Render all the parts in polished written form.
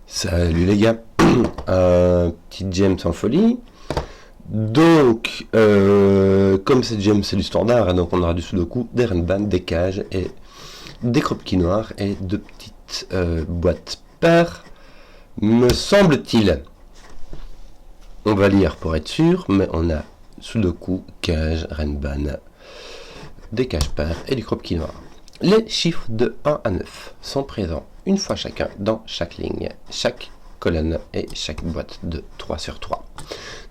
Salut les gars, un petit gem sans folie. Donc, comme cette gem c'est du standard, donc on aura du sudoku, des renban, des cages et des croquis noirs et deux petites boîtes paires, me semble-t-il. On va lire pour être sûr, mais on a sudoku, cage, renban, des cages paires et du croquis noir. Les chiffres de 1 à 9 sont présents une fois chacun dans chaque ligne, chaque colonne et chaque boîte de 3 sur 3.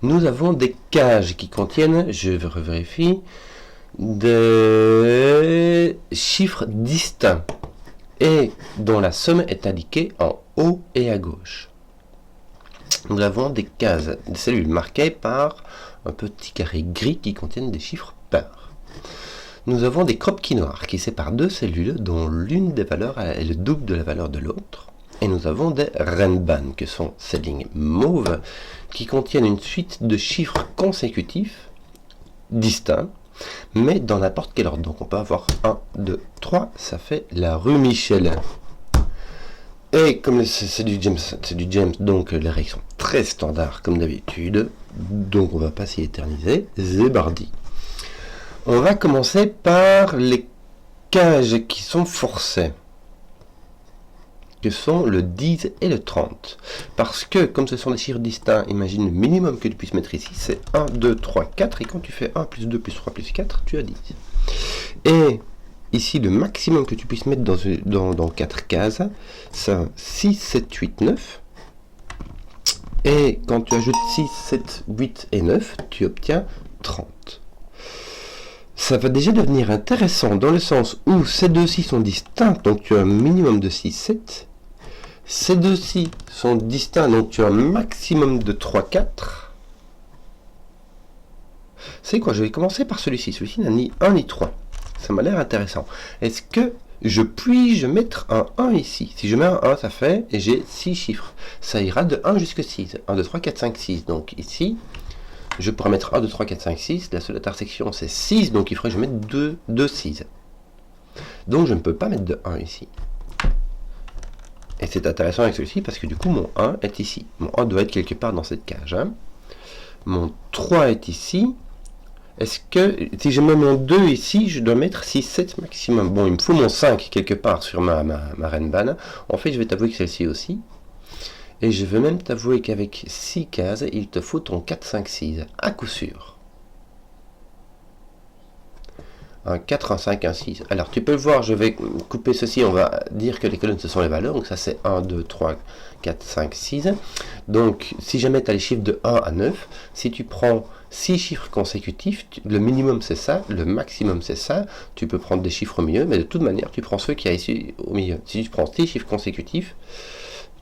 Nous avons des cages qui contiennent, je revérifie, des chiffres distincts et dont la somme est indiquée en haut et à gauche. Nous avons des cases, des cellules marquées par un petit carré gris qui contiennent des chiffres pairs. Nous avons des croquis noirs qui séparent deux cellules dont l'une des valeurs est le double de la valeur de l'autre. Et nous avons des renban, que sont ces lignes mauves, qui contiennent une suite de chiffres consécutifs, distincts, mais dans n'importe quel ordre. Donc on peut avoir 1, 2, 3, ça fait la rue Michel. Et comme c'est du James, donc les règles sont très standards comme d'habitude, donc on va pas s'y éterniser. Zébardi. On va commencer par les cages qui sont forcées, que sont le 10 et le 30. Parce que, comme ce sont des chiffres distincts, imagine le minimum que tu puisses mettre ici, c'est 1, 2, 3, 4, et quand tu fais 1 plus 2 plus 3 plus 4, tu as 10. Et ici, le maximum que tu puisses mettre dans 4 cases, c'est 6, 7, 8, 9. Et quand tu ajoutes 6, 7, 8 et 9, tu obtiens 30. Ça va déjà devenir intéressant dans le sens où ces deux-ci sont distincts, donc tu as un minimum de 6, 7. Ces deux-ci sont distincts, donc tu as un maximum de 3, 4. C'est quoi? Je vais commencer par celui-ci. Celui-ci n'a ni 1 ni 3. Ça m'a l'air intéressant. Est-ce que puis-je mettre un 1 ici? Si je mets un 1, ça fait, et j'ai 6 chiffres. Ça ira de 1 jusqu'à 6. 1, 2, 3, 4, 5, 6. Donc ici, je pourrais mettre 1, 2, 3, 4, 5, 6. La seule intersection, c'est 6. Donc il faudrait que je mette 2 6. Donc je ne peux pas mettre de 1 ici. Et c'est intéressant avec celui-ci parce que du coup, mon 1 est ici. Mon 1 doit être quelque part dans cette cage. Hein. Mon 3 est ici. Est-ce que, si je mets mon 2 ici, je dois mettre 6, 7 maximum. Bon, il me faut mon 5 quelque part sur ma renban. En fait, je vais t'avouer que celle-ci aussi. Et je vais même t'avouer qu'avec 6 cases, il te faut ton 4, 5, 6, à coup sûr. Un 4, un 5, un 6. Alors tu peux le voir, je vais couper ceci, on va dire que les colonnes ce sont les valeurs, donc ça c'est 1, 2, 3, 4, 5, 6. Donc si jamais tu as les chiffres de 1 à 9, si tu prends 6 chiffres consécutifs, le minimum c'est ça, le maximum c'est ça, tu peux prendre des chiffres au milieu, mais de toute manière tu prends ceux qui y a ici au milieu. Si tu prends 6 chiffres consécutifs,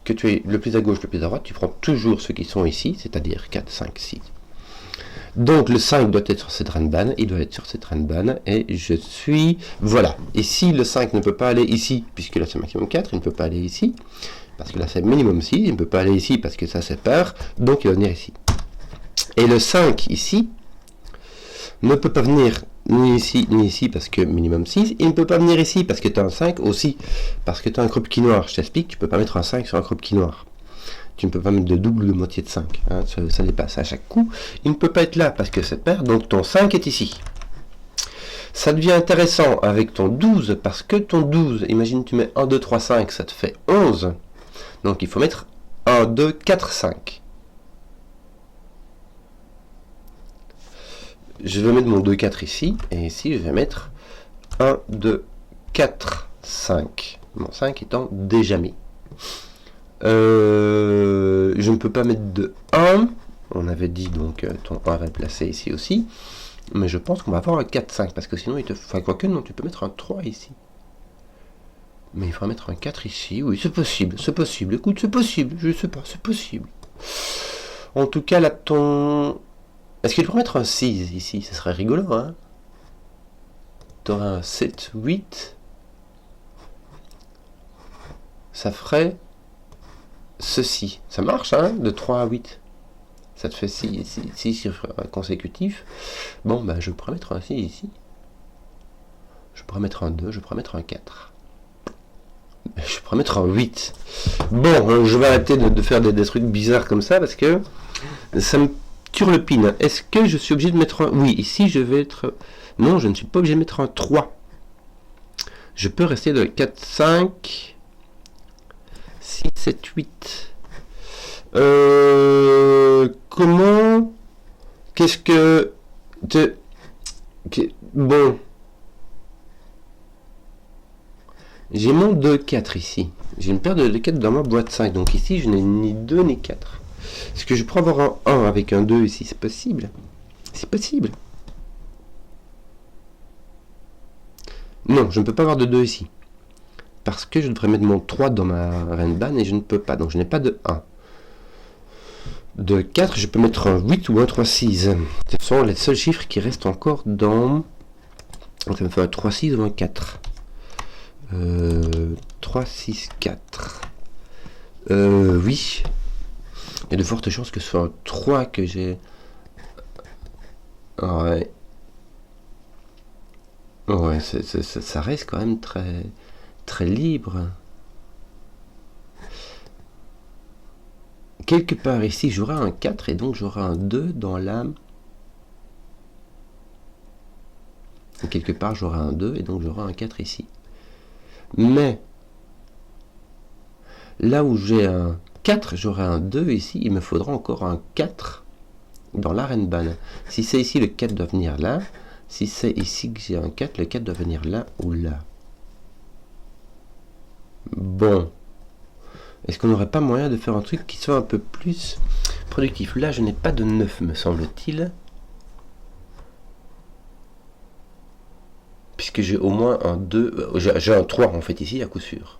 que tu es le plus à gauche, le plus à droite, tu prends toujours ceux qui sont ici, c'est-à-dire 4, 5, 6. Donc le 5 doit être sur cette renban, il doit être sur cette renban, et je suis... Voilà. Et si le 5 ne peut pas aller ici, puisque là c'est maximum 4, il ne peut pas aller ici, parce que là c'est minimum 6, il ne peut pas aller ici parce que ça c'est pair, donc il va venir ici. Et le 5 ici ne peut pas venir ni ici parce que minimum 6, il ne peut pas venir ici parce que tu as un 5 aussi, parce que tu as un croquis noir. Je t'explique, tu ne peux pas mettre un 5 sur un croquis noir. Tu ne peux pas mettre de double ou de moitié de 5. Hein, ça dépasse à chaque coup. Il ne peut pas être là parce que c'est pair, donc ton 5 est ici. Ça devient intéressant avec ton 12 parce que ton 12, imagine tu mets 1, 2, 3, 5, ça te fait 11. Donc il faut mettre 1, 2, 4, 5. Je vais mettre mon 2, 4 ici. Et ici, je vais mettre 1, 2, 4, 5. Mon 5 étant déjà mis. Je ne peux pas mettre de 1. On avait dit donc ton 1 va le placer ici aussi. Mais je pense qu'on va avoir un 4, 5. Parce que sinon, il te faut. Enfin, quoique, non, tu peux mettre un 3 ici. Mais il faudra mettre un 4 ici. Oui, c'est possible. C'est possible. Écoute, c'est possible. Je sais pas. C'est possible. En tout cas, là, ton. Est-ce qu'il pourrait mettre un 6 ici? Ce serait rigolo, hein? Tu aurais un 7, 8. Ça ferait ceci. Ça marche, hein? De 3 à 8. Ça te fait 6 chiffres consécutifs. Bon, ben, je pourrais mettre un 6 ici. Je pourrais mettre un 2, je pourrais mettre un 4. Je pourrais mettre un 8. Bon, je vais arrêter de faire des trucs bizarres comme ça parce que ça me turlupine. Est-ce que je suis obligé de mettre un... Oui, ici je vais être... Non, je ne suis pas obligé de mettre un 3. Je peux rester de 4, 5, 6, 7, 8. Comment... Qu'est-ce que... Bon... J'ai mon 2, 4 ici. J'ai une paire de 2, 4 dans ma boîte 5. Donc ici, je n'ai ni 2 ni 4. Est-ce que je pourrais avoir un 1 avec un 2 ici? C'est possible. C'est possible. Non, je ne peux pas avoir de 2 ici. Parce que je devrais mettre mon 3 dans ma Renban et je ne peux pas. Donc je n'ai pas de 1. De 4, je peux mettre un 8 ou un 3, 6. Ce sont les seuls chiffres qui restent encore dans... Ça me fait un 3, 6 ou un 4. 3, 6, 4. Oui. Il y a de fortes chances que ce soit un 3 que j'ai. Ouais. Ouais, ça reste quand même très, très libre. Quelque part ici, j'aurai un 4 et donc j'aurai un 2 dans l'âme. Quelque part, j'aurai un 2 et donc j'aurai un 4 ici. Mais là où j'ai un 4, j'aurai un 2 ici, il me faudra encore un 4 dans la Renban. Si c'est ici, le 4 doit venir là. Si c'est ici que j'ai un 4, le 4 doit venir là ou là. Bon. Est-ce qu'on n'aurait pas moyen de faire un truc qui soit un peu plus productif? Là, je n'ai pas de 9, me semble-t-il. Puisque j'ai au moins un 2... J'ai un 3 en fait ici, à coup sûr.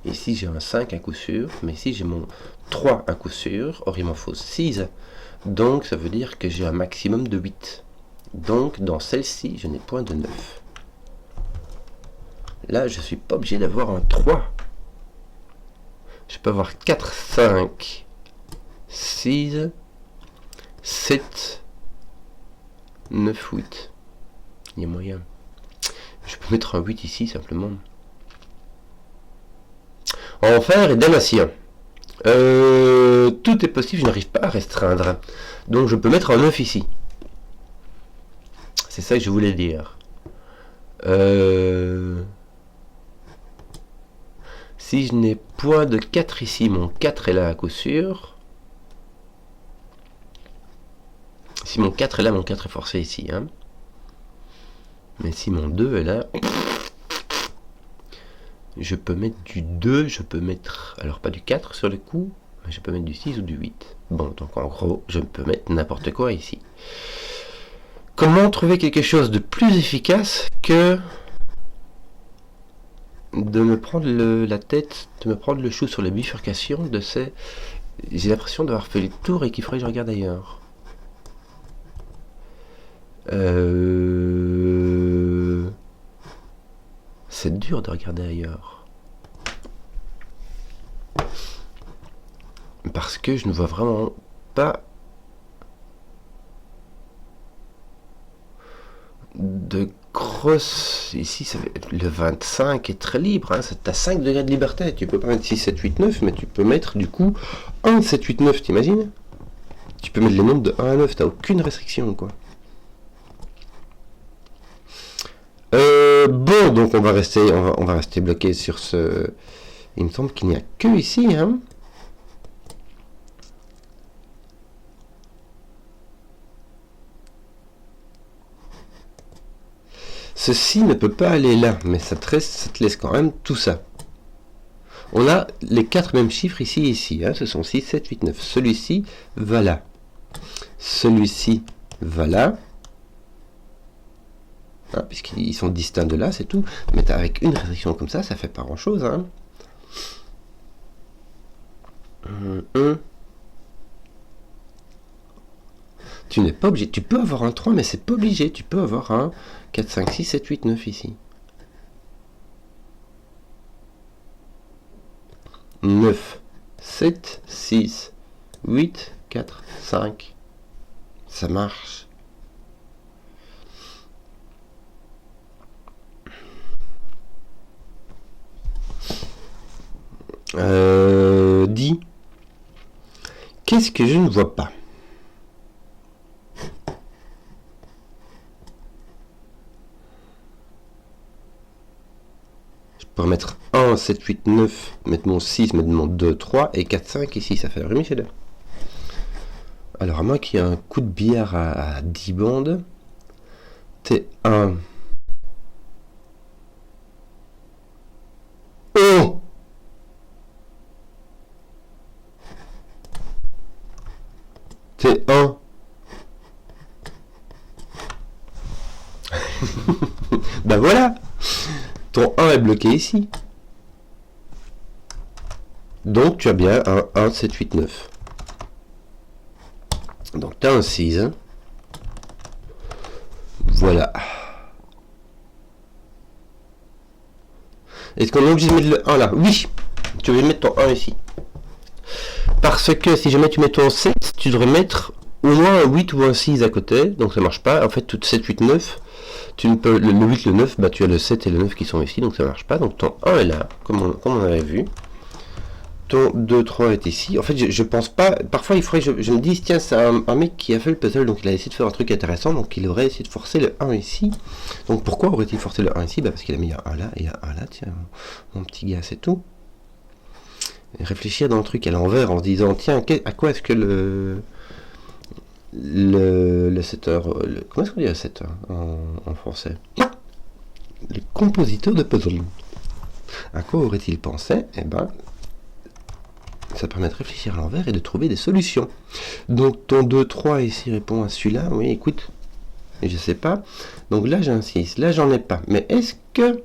Ici, j'ai un 5 à coup sûr. Mais ici, j'ai mon 3 à coup sûr. Or, il m'en faut 6. Donc, ça veut dire que j'ai un maximum de 8. Donc, dans celle-ci, je n'ai point de 9. Là, je ne suis pas obligé d'avoir un 3. Je peux avoir 4, 5, 6, 7, 9, 8. Il y a moyen. Je peux mettre un 8 ici, simplement. Enfer et damnation. Tout est possible, je n'arrive pas à restreindre. Donc, je peux mettre un 9 ici. C'est ça que je voulais dire. Si je n'ai point de 4 ici, mon 4 est là à coup sûr. Si mon 4 est là, mon 4 est forcé ici. Hein. Mais si mon 2 est là... Je peux mettre du 2, je peux mettre... Alors pas du 4 sur le coup, mais je peux mettre du 6 ou du 8. Bon, donc en gros, je peux mettre n'importe quoi ici. Comment trouver quelque chose de plus efficace que de me prendre la tête, de me prendre le chou sur les bifurcations de ces... J'ai l'impression d'avoir fait le tour et qu'il faudrait que je regarde ailleurs. C'est dur de regarder ailleurs. Parce que je ne vois vraiment pas de grosses... Ici, ça va être le 25 est très libre. Hein. T'as 5 degrés de liberté. Tu peux pas mettre 6, 7, 8, 9, mais tu peux mettre du coup 1, 7, 8, 9, t'imagines? Tu peux mettre les nombres de 1 à 9. T'as aucune restriction, quoi. Bon, donc on va rester bloqué sur ce... Il me semble qu'il n'y a que ici, hein. Ceci ne peut pas aller là, mais ça te laisse quand même tout ça. On a les 4 mêmes chiffres ici et ici. Hein, ce sont 6, 7, 8, 9. Celui-ci va là. Celui-ci va là. Hein, puisqu'ils sont distincts de là, c'est tout. Mais avec une restriction comme ça fait pas grand-chose. Hein. Tu n'es pas obligé. Tu peux avoir un 3, mais c'est pas obligé. Tu peux avoir un 4, 5, 6, 7, 8, 9 ici. 9, 7, 6, 8, 4, 5. Ça marche. Dis, qu'est-ce que je ne vois pas? Je peux mettre 1, 7, 8, 9, mettre mon 6, mettre mon 2, 3 et 4, 5 ici. Ça fait le Michel. Alors, à moins qu'il y ait un coup de billard à 10 bandes, T1. Oh! T1. Ben voilà! Ton 1 est bloqué ici. Donc tu as bien un 1, 7, 8, 9. Donc tu as un 6. Hein. Voilà. Est-ce qu'on est obligé de mettre le 1 là? Oui! Tu veux mettre ton 1 ici. Parce que si jamais tu mets ton 7, tu devrais mettre au moins un 8 ou un 6 à côté. Donc ça marche pas. En fait, tout 7, 8, 9. Tu ne peux, le 8, le 9, bah tu as le 7 et le 9 qui sont ici. Donc ça marche pas. Donc ton 1 est là, comme on avait vu. Ton 2, 3 est ici. En fait, je pense pas. Parfois, il faudrait. Je me dis, tiens, c'est un mec qui a fait le puzzle, donc il a essayé de faire un truc intéressant, donc il aurait essayé de forcer le 1 ici. Donc pourquoi aurait-il forcé le 1 ici? Bah parce qu'il a mis un 1 là et un 1 là. Tiens, mon petit gars, c'est tout. Et réfléchir dans le truc à l'envers en se disant, tiens, à quoi est-ce que le setter. Comment est-ce qu'on dit le setter en français? Le compositeur de puzzle. À quoi aurait-il pensé? Eh ben. Ça permet de réfléchir à l'envers et de trouver des solutions. Donc ton 2, 3 ici répond à celui-là. Oui, écoute, je sais pas. Donc là j'ai un 6, là j'en ai pas. Mais est-ce que,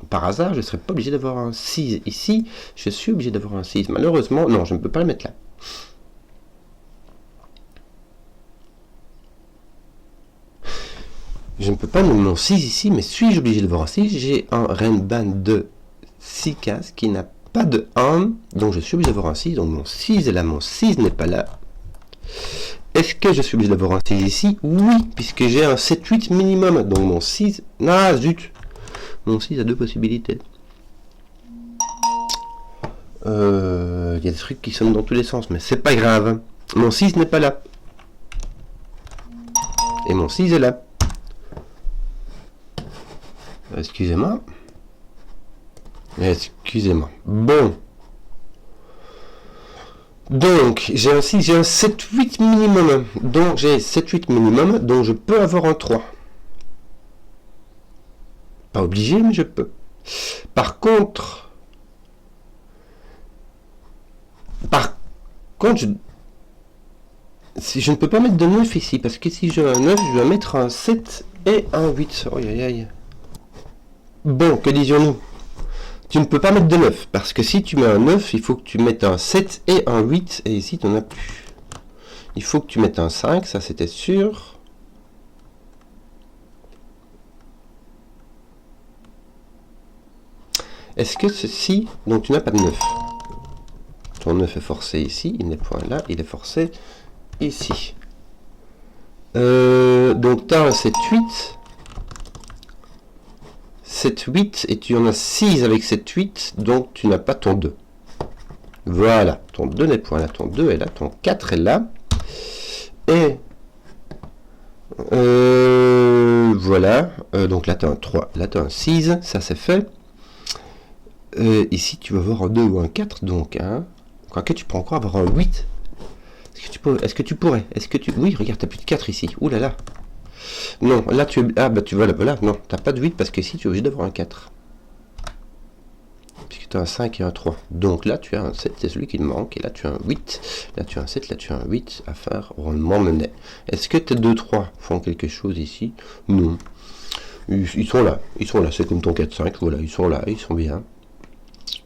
par hasard, je ne serais pas obligé d'avoir un 6 ici? Je suis obligé d'avoir un 6. Malheureusement, non, je ne peux pas le mettre là. Je ne peux pas mettre mon 6 ici, mais suis-je obligé d'avoir un 6? J'ai un Renban de 6 cases qui n'a pas de 1, donc je suis obligé d'avoir un 6, donc mon 6 est là, mon 6 n'est pas là. Est-ce que je suis obligé d'avoir un 6 ici? Oui, puisque j'ai un 7-8 minimum, donc mon 6... Ah, zut! Mon 6 a deux possibilités. Il y a des trucs qui sonnent dans tous les sens, mais c'est pas grave. Mon 6 n'est pas là. Et mon 6 est là. Excusez-moi. Excusez-moi. Bon. Donc, j'ai un 6, j'ai un 7-8 minimum. Donc, j'ai 7-8 minimum, donc je peux avoir un 3. Pas obligé, mais je peux. Par contre, je ne peux pas mettre de 9 ici, parce que si j'ai un 9, je dois mettre un 7 et un 8. Oh, aïe, aïe. Bon, que disions-nous? Tu ne peux pas mettre de 9, parce que si tu mets un 9, il faut que tu mettes un 7 et un 8, et ici tu n'en as plus. Il faut que tu mettes un 5, ça c'était sûr. Est-ce que ceci... Donc tu n'as pas de 9. Ton 9 est forcé ici, il n'est point là, il est forcé ici. Donc tu as un 7, 8. 7, 8, et tu en as 6 avec 7, 8, donc tu n'as pas ton 2. Voilà, ton 2 n'est point là, ton 2 est là, ton 4 est là. Et voilà, donc là tu as un 3, là tu as un 6, ça c'est fait. Ici tu vas avoir un 2 ou un 4, donc hein. Quoique tu peux encore avoir un 8. Est-ce que tu pourrais? Oui, regarde, tu n'as plus de 4 ici. Ouh là là. Non, là tu... Ah bah tu vois, là, non, t'as pas de 8 parce que ici tu es obligé d'avoir un 4. Puisque tu as un 5 et un 3. Donc là tu as un 7, c'est celui qui te manque. Et là tu as un 8. Là tu as un 7, là tu as un 8 à faire rondement mené. Est-ce que tes 2, 3 font quelque chose ici? Non. Ils sont là, c'est comme ton 4, 5, voilà, ils sont là, ils sont bien.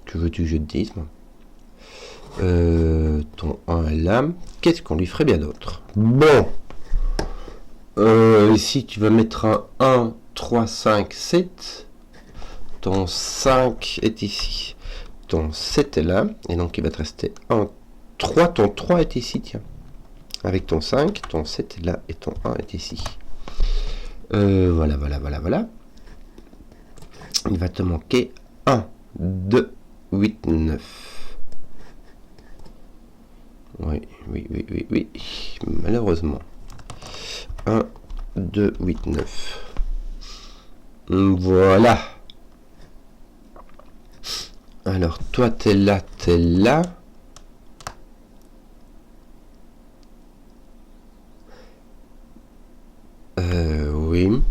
Que veux-tu que je te dise, moi? Ton 1 est là. Qu'est-ce qu'on lui ferait bien d'autre? Bon. Ici, tu vas mettre un 1, 3, 5, 7. Ton 5 est ici. Ton 7 est là. Et donc, il va te rester un 3. Ton 3 est ici, tiens. Avec ton 5, ton 7 est là et ton 1 est ici. Voilà. Il va te manquer 1, 2, 8, 9. oui. Malheureusement. 1, 2, 8, 9. Voilà. Alors, toi, t'es là, t'es là. Oui.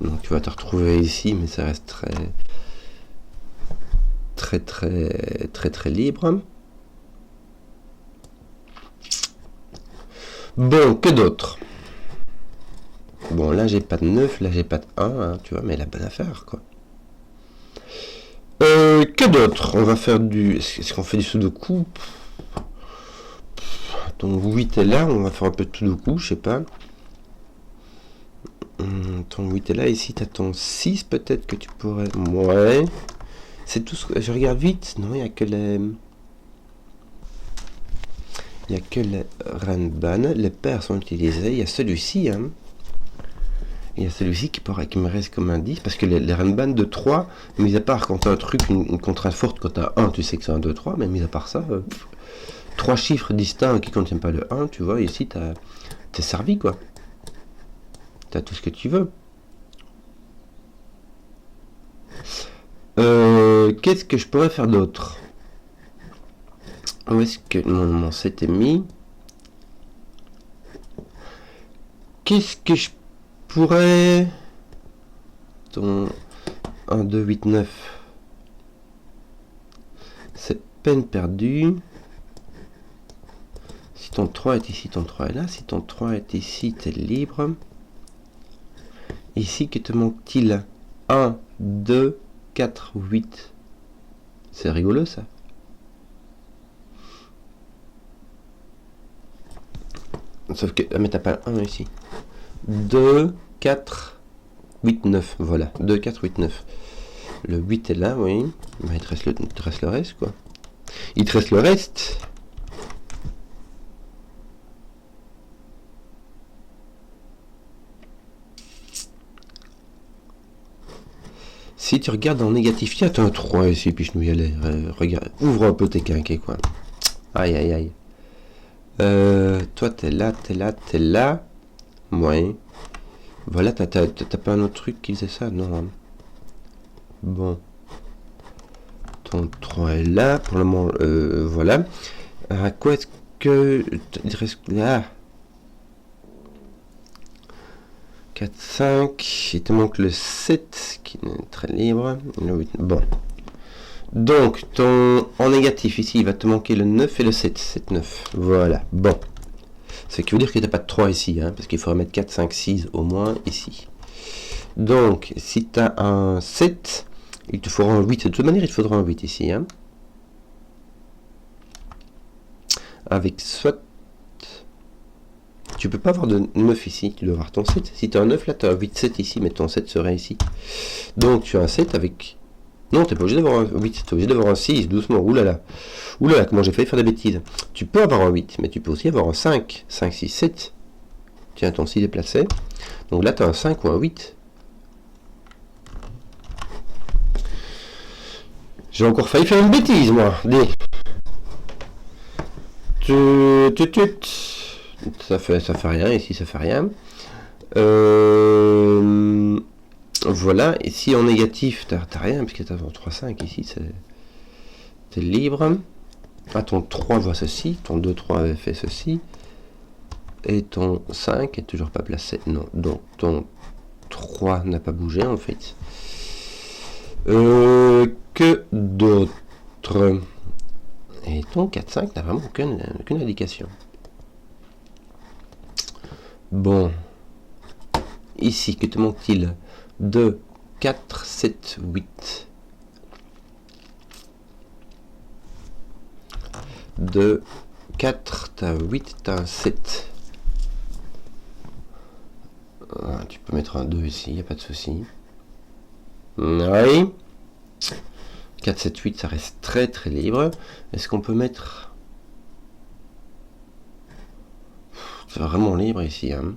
Donc, tu vas te retrouver ici, mais ça reste très libre. Bon, que d'autre? Bon, là, j'ai pas de 9, là, j'ai pas de 1, hein, tu vois, mais la bonne affaire, quoi. Que d'autre? On va faire du... Est-ce qu'on fait du sudoku? Ton 8 est là, on va faire un peu de sudoku, je sais pas. Ton 8 est là, ici t'as ton 6 peut-être que tu pourrais... Ouais. C'est tout ce que... Je regarde vite, non, il n'y a que les... Il n'y a que les Renban, les paires sont utilisés, il y a celui-ci, hein. Il y a celui-ci qui me reste comme indice, parce que les Renban de 3, mis à part quand tu as un truc, une contrainte forte, quand tu as 1, tu sais que c'est un 2, 3, mais mis à part ça, 3 chiffres distincts qui ne contiennent pas le 1, tu vois, ici t'es servi, quoi. T'as tout ce que tu veux. Qu'est-ce que je pourrais faire d'autre? Où est-ce que mon 7 est mis? Qu'est-ce que je pourrais... Ton 1, 2, 8, 9. C'est peine perdue. Si ton 3 est ici, ton 3 est là. Si ton 3 est ici, t'es libre. Ici, que te manque-t-il? 1, 2, 4, 8. C'est rigolo, ça. Sauf que... Ah, mais t'as pas 1 ici. 2, 4, 8, 9. Voilà. 2, 4, 8, 9. Le 8 est là, oui. Bah, il te reste le reste, quoi. Il te reste le reste. Si tu regardes en négatif, tiens, t'as un 3 ici, puis je nous y allais. Regarde, ouvre un peu tes quinquets, quoi. Aïe, aïe, aïe. Toi, t'es là, t'es là, t'es là. Ouais. Voilà, t'as pas un autre truc qui faisait ça? Non. Hein. Bon. Ton 3 est là, pour le moment, voilà. À quoi est-ce que... Il reste... Ah. 4, 5, il te manque le 7, qui est très libre. Le 8, bon. Donc, en négatif, ici, il va te manquer le 9 et le 7. 7, 9. Voilà. Bon. Ce qui veut dire que tu n'as pas de 3 ici, hein, parce qu'il faudrait mettre 4, 5, 6 au moins ici. Donc, si tu as un 7, il te faudra un 8. De toute manière, il te faudra un 8 ici. Hein. Avec soit... Tu peux pas avoir de 9 ici, tu dois avoir ton 7. Si tu as un 9, là, tu as un 8, 7 ici, mais ton 7 serait ici. Donc, tu as un 7 avec... Non, tu n'es pas obligé d'avoir un 8, tu es obligé d'avoir un 6, doucement. Oulala. Oulala, comment j'ai failli faire des bêtises. Tu peux avoir un 8, mais tu peux aussi avoir un 5. 5, 6, 7. Tiens, ton 6 est placé. Donc là, tu as un 5 ou un 8. J'ai encore failli faire une bêtise, moi. Ça fait rien, ici ça fait rien. Voilà, et si en négatif, t'as rien, puisque t'as ton 3, 5 ici, t'es libre. Ah, ton 3 voit ceci, ton 2, 3 avait fait ceci. Et ton 5 est toujours pas placé. Non, donc ton 3 n'a pas bougé en fait. Que d'autre? Et ton 4, 5 n'a vraiment aucune indication. Bon. Ici, que te manque-t-il? 2, 4, 7, 8. 2, 4, t'as 8, t'as un 7. Ah, tu peux mettre un 2 ici, y a pas de souci. Oui. 4, 7, 8, ça reste très libre. Est-ce qu'on peut mettre... C'est vraiment libre ici, hein.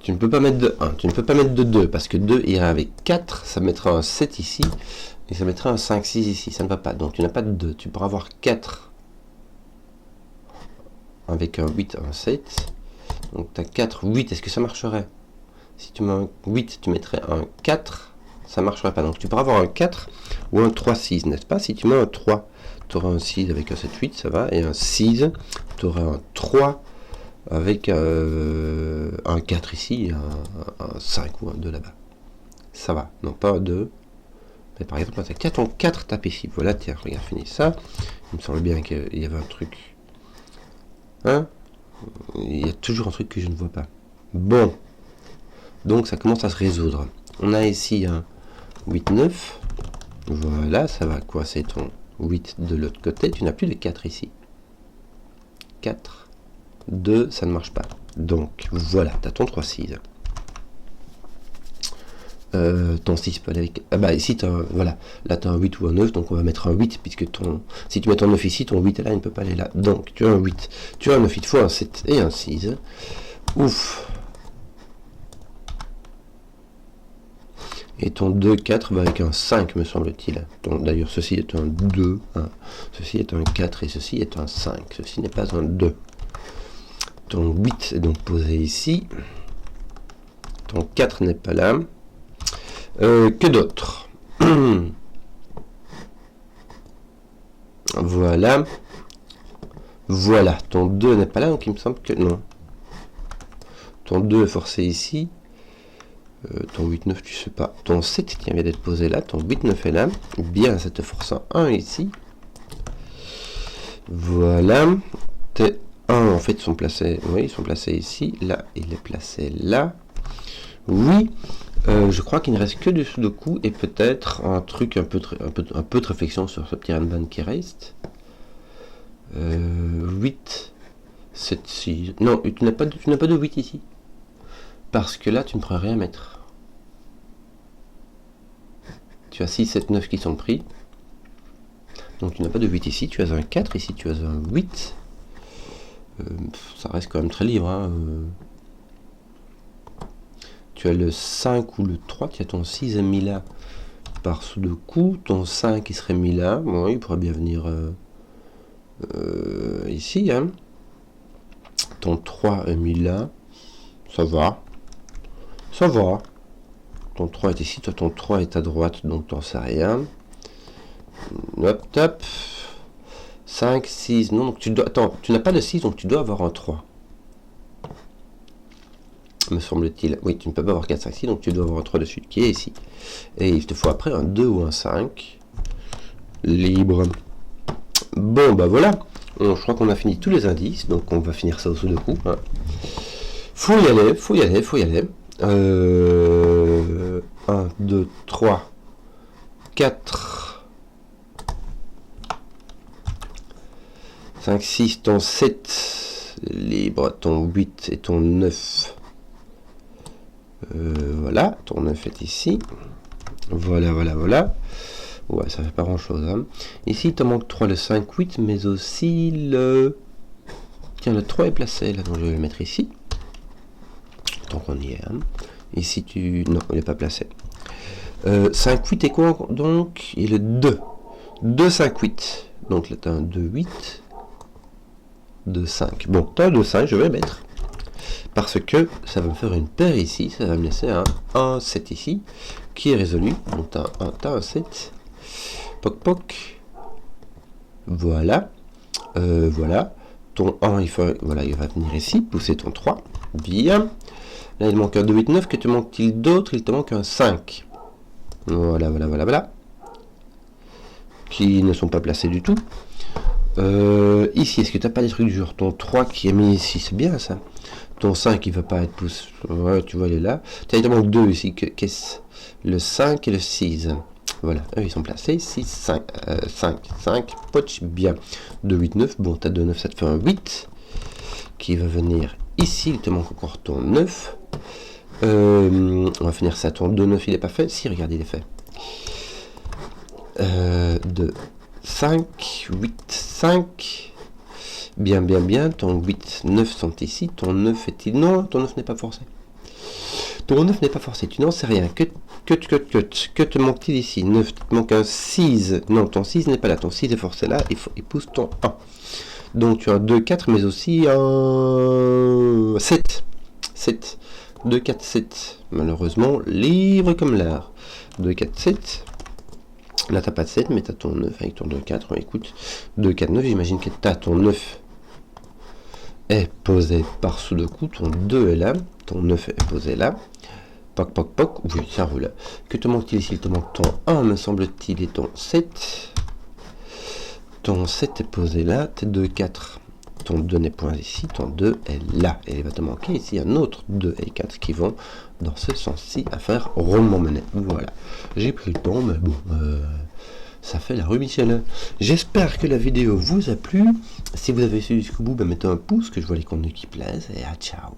Tu ne peux pas mettre de 1, tu ne peux pas mettre de 2, parce que 2 ira avec 4, ça mettra un 7 ici, et ça mettra un 5, 6 ici, ça ne va pas. Donc tu n'as pas de 2, tu pourras avoir 4 avec un 8, un 7. Donc tu as 4, 8, est-ce que ça marcherait? Si tu mets un 8, tu mettrais un 4, ça ne marcherait pas. Donc tu pourras avoir un 4 ou un 3, 6, n'est-ce pas? Si tu mets un 3, tu auras un 6 avec un 7, 8, ça va, et un 6, tu auras un 3 avec un 4 ici, et un 5 ou un 2 là-bas. Ça va, non pas un 2. Mais par exemple, tu as 4 en 4 tapes ici. Voilà, tiens, regarde, finis ça. Il me semble bien qu'il y avait un truc. Hein? Il y a toujours un truc que je ne vois pas. Bon. Donc ça commence à se résoudre. On a ici un 8, 9. Voilà, ça va coincer ton 8 de l'autre côté. Tu n'as plus de 4 ici. 4. 2, ça ne marche pas. Donc voilà, tu as ton 3, 6. Ton 6 peut aller avec... Ah bah ici, voilà, là tu as un 8 ou un 9, donc on va mettre un 8, puisque si tu mets ton 9 ici, ton 8 là, il ne peut pas aller là. Donc tu as un 8, tu as un 9, il te faut un 7 et un 6. Ouf. Et ton 2, 4 va avec un 5, me semble-t-il. D'ailleurs, ceci est un 2, ceci est un 4 et ceci est un 5. Ceci n'est pas un 2. Ton 8 est donc posé ici. Ton 4 n'est pas là. Que d'autre? Voilà. Voilà. Ton 2 n'est pas là, donc il me semble que non. Ton 2 est forcé ici. Ton 8, 9, tu sais pas. Ton 7 qui vient d'être posé là. Ton 8, 9 est là. Bien, ça te force un 1 ici. Voilà. Tes 1 en fait sont placés. Oui, ils sont placés ici. Là, il est placé là. Oui. Je crois qu'il ne reste que du sudoku et peut-être un truc un peu de réflexion sur ce petit Ranban qui reste. 8, 7, 6. Non, tu n'as pas de 8 ici. Parce que là, tu ne pourras rien mettre. Tu as 6, 7, 9 qui sont pris. Donc tu n'as pas de 8 ici. Tu as un 4 ici, tu as un 8. Ça reste quand même très libre. Hein. Tu as le 5 ou le 3. Tu as ton 6 mis là par sudoku. Ton 5 qui serait mis là. Bon, il pourrait bien venir ici. Hein. Ton 3 est mis là. Ça va. Ça va. Ton 3 est ici, toi ton 3 est à droite, donc t'en sais rien. Hop, top. 5, 6, non, donc tu dois... Attends, tu n'as pas de 6, donc tu dois avoir un 3. Me semble-t-il. Oui, tu ne peux pas avoir 4, 5, 6, donc tu dois avoir un 3 dessus, qui est ici. Et il te faut après un 2 ou un 5. Libre. Bon, bah voilà. Je crois qu'on a fini tous les indices, donc on va finir ça au sudoku. Hein. Faut y aller, faut y aller, faut y aller. 1, 2, 3, 4, 5, 6, ton 7, libre, ton 8 et ton 9. Voilà, ton 9 est ici. Voilà, voilà, voilà. Ouais, ça fait pas grand chose. Hein. Ici, il te manque 3, le 5, 8, mais aussi le... Tiens, le 3 est placé, là, donc je vais le mettre ici. Tant qu'on y est. Hein. Ici, tu... Non, il n'est pas placé. 5, 8 et quoi donc? Et le 2. 2, 5, 8. Donc là, tu as un 2, 8. 2, 5. Bon, tu as un 2, 5, je vais le mettre. Parce que ça va me faire une paire ici. Ça va me laisser un 1, 7 ici. Qui est résolu. Donc tu as un 7. Poc, poc. Voilà. Voilà. Ton 1, voilà, il va venir ici. Pousser ton 3. Bien. Là, il manque un 2, 8, 9. Que te manque-t-il d'autre? Il te manque un 5. Voilà, voilà, voilà, voilà. Qui ne sont pas placés du tout. Ici, est-ce que tu n'as pas des trucs du genre ton 3 qui est mis ici? C'est bien ça. Ton 5, il va pas être poussé. Ouais, tu vois, il est là. Il te manque 2 ici. Qu'est-ce? Le 5 et le 6. Voilà, eux, ils sont placés. 6, 5, 5, 5. Poch, bien. 2, 8, 9. Bon, tu as 2, 9, ça te fait un 8. Qui va venir ici. Il te manque encore ton 9. On va finir ça. Ton 2, 9, il n'est pas fait. Si, regarde, il est fait. 2, 5, 8, 5. Bien, bien, bien. Ton 8, 9 sont ici. Ton 9 est-il... Non, ton 9 n'est pas forcé. Ton 9 n'est pas forcé, tu n'en sais rien. Que te manque-t-il ici? 9, il te manque un 6. Non, ton 6 n'est pas là, ton 6 est forcé là, il pousse ton 1. Donc tu as 2, 4, mais aussi un 7. 7. 2, 4, 7. Malheureusement, libre comme l'air. 2, 4, 7. Là, t'as pas de 7, mais t'as ton 9 avec ton 2, 4. Écoute, 2, 4, 9, j'imagine que t'as ton 9 est posé par sous le coup, ton 2 est là, ton 9 est posé là. Poc, poc, poc. Oui, ça roule. Que te manque-t-il ici? Il te manque ton 1, me semble-t-il, et ton 7. Ton 7 est posé là, tes 2, 4. Ton 2 n'est point ici, ton 2 est là. Et il va te manquer ici un autre 2 et 4 qui vont dans ce sens-ci à faire rondement mener. Voilà. J'ai pris le temps, mais bon, ça fait la rue Michel. J'espère que la vidéo vous a plu. Si vous avez suivi jusqu'au bout, mettez un pouce, que je vois les contenus qui plaisent. Et à ciao.